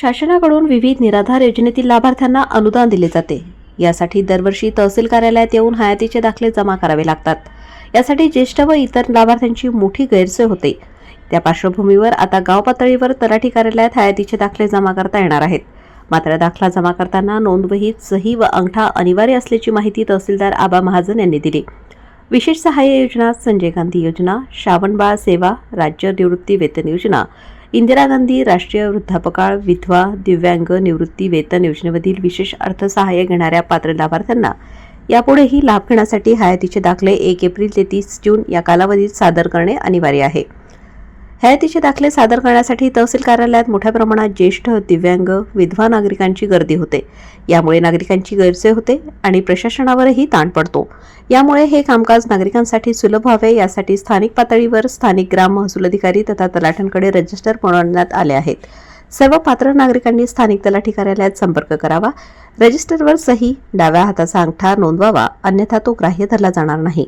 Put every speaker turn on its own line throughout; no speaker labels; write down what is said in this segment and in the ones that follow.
शासनाकडून विविध निराधार योजनेतील लाभार्थ्यांना अनुदान दिले जाते। यासाठी दरवर्षी तहसील कार्यालयात येऊन हयातीचे दाखले जमा करावे लागतात। यासाठी ज्येष्ठ व इतर लाभार्थ्यांची मोठी गैरसोय होते। त्या पार्श्वभूमीवर आता गाव पातळीवर तलाठी कार्यालयात हयातीचे दाखले जमा करता येणार आहेत। मात्र दाखला जमा करताना नोंदवहीत सही व अंगठा अनिवार्य असल्याची माहिती तहसीलदार आबा महाजन यांनी दिली। विशेष सहाय्य योजना, संजय गांधी योजना, श्रावणबाळ सेवा, राज्य निवृत्ती वेतन योजना, इंदिरा गांधी राष्ट्रीय वृद्धापकाळ, विधवा, दिव्यांग निवृत्ती वेतन योजनेमधील विशेष अर्थसहाय्य घेणाऱ्या पात्र लाभार्थ्यांना यापुढेही लाभ घेण्यासाठी हयातीचे दाखले 1 एप्रिल ते 30 जून या कालावधीत सादर करणे अनिवार्य आहे। हयातीचे दाखले सादर करण्यासाठी तहसील कार्यालयात मोठ्या प्रमाणात ज्येष्ठ, दिव्यांग, विधवा नागरिकांची गर्दी होते। यामुळे नागरिकांची गैरसोय होते आणि प्रशासनावरही ताण पडतो। यामुळे हे कामकाज नागरिकांसाठी सुलभ व्हावे यासाठी स्थानिक पातळीवर स्थानिक ग्राम महसूल अधिकारी तथा तलाठ्यांकडे रजिस्टर बनवण्यात आले आहेत। सर्व पात्र नागरिकांनी स्थानिक तलाठी कार्यालयात संपर्क करावा, रजिस्टरवर सही, डाव्या हाताचा अंगठा नोंदवावा, अन्यथा तो ग्राह्य धरला जाणार नाही।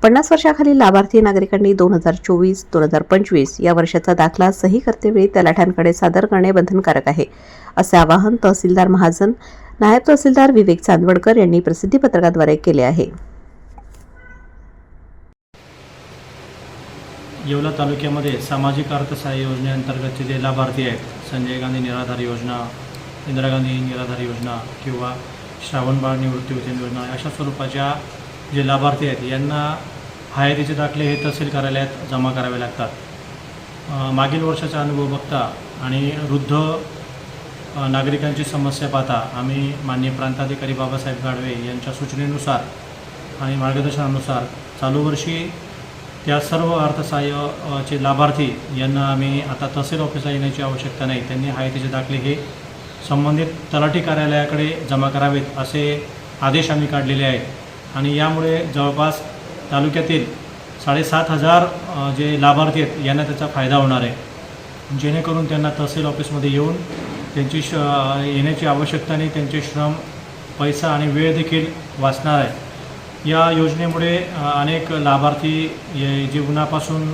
50 वर्षाखालील लाभार्थी नागरिकांनी 2024-2025 या वर्षाचा दाखला सही करतेवेळी तलाठ्यांकडे सादर करणे बंधनकारक आहे, असे आवाहन तहसीलदार महाजन, नायब तहसीलदार विवेक चांदवडकर यांनी प्रसिद्धी पत्रकाद्वारे केले आहे।
येवला तालुक्यामध्ये सामाजिक अर्थसहाय्य योजनेअंतर्गतचे जे लाभार्थी आहेत, संजय गांधी निराधार योजना, इंदिरा गांधी निराधार योजना किंवा श्रावणबाळ निवृत्ती वेतन योजना अशा स्वरूपाच्या जे लाभार्थी आहेत यांना हयातीचे दाखले हे तहसील कार्यालयात जमा करावे लागतात। मागील वर्षाचा अनुभव बघता आणि वृद्ध नागरिकांची समस्या पाहता आम्ही माननीय प्रांताधिकारी बाबासाहेब गाडवे यांच्या सूचनेनुसार आणि मार्गदर्शनानुसार चालू वर्षी त्या सर्व अर्थसहाय्याचे लाभार्थी यांना आम्ही आता तहसील ऑफिसला येण्याची आवश्यकता नाही, त्यांनी हयातीचे दाखले हे संबंधित तलाठी कार्यालयाकडे जमा करावेत असे आदेश आम्ही काढलेले आहेत। आणि यामुळे जवळपास तालुक्यातील 7,500 जे लाभार्थी आहेत यांना त्याचा फायदा होणार आहे, जेणेकरून त्यांना तहसील ऑफिसमध्ये येऊन त्यांची येण्याची आवश्यकता नाही, त्यांचे श्रम, पैसा आणि वेळ देखील वाचणार आहे। या योजनेमुळे अनेक लाभार्थी जीवनापासून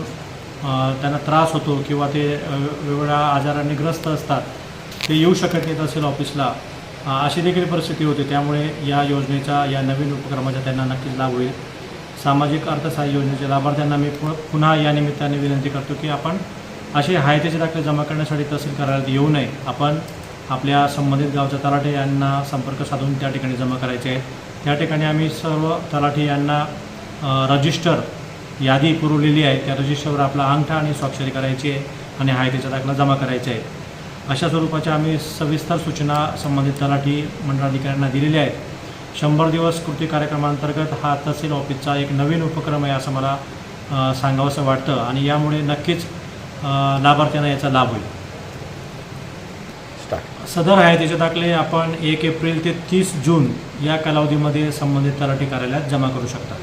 त्यांना त्रास होतो किंवा ते वेगवेगळ्या आजारांनी ग्रस्त असतात, ते येऊ शकत नाही तहसील ऑफिसला, अशी देखील परिस्थिती होते। त्यामुळे या योजनेचा, या नवीन उपक्रमाचा त्यांना नक्कीच लाभ होईल। सामाजिक अर्थसहाय्य योजनेच्या लाभार्थ्यांना मी पुन्हा या निमित्ताने विनंती करतो की आपण असे हयातीचे दाखले जमा करण्यासाठी तहसील कार्यालयात येऊ नये, आपण आपल्या संबंधित गावच्या तलाठी यांना संपर्क साधून त्या ठिकाणी जमा करायचे आहे। त्या ठिकाणी आम्ही सर्व तलाठी यांना रजिस्टर यादी पुरवलेली आहे, त्या रजिस्टरवर आपला अंगठा आणि स्वाक्षरी करायची आहे आणि हयातीचा दाखला जमा करायचा आहे। अशा स्वरूपाच्या आम्ही सविस्तर सूचना संबंधित तलाठी मंडळाधिकाऱ्यांना दिलेल्या आहेत। 100 दिवस कृती कार्यक्रमांतर्गत हा तहसील ऑफिसचा एक नवीन उपक्रम आहे असं मला सांगावंसं वाटतं आणि यामुळे नक्कीच लाभार्थ्यांना याचा लाभ होईल। सदर हयातीचे दाखले आपण 1 एप्रिल ते 30 जून या कालावधीमध्ये संबंधित तलाठी कार्यालयात जमा करू शकता।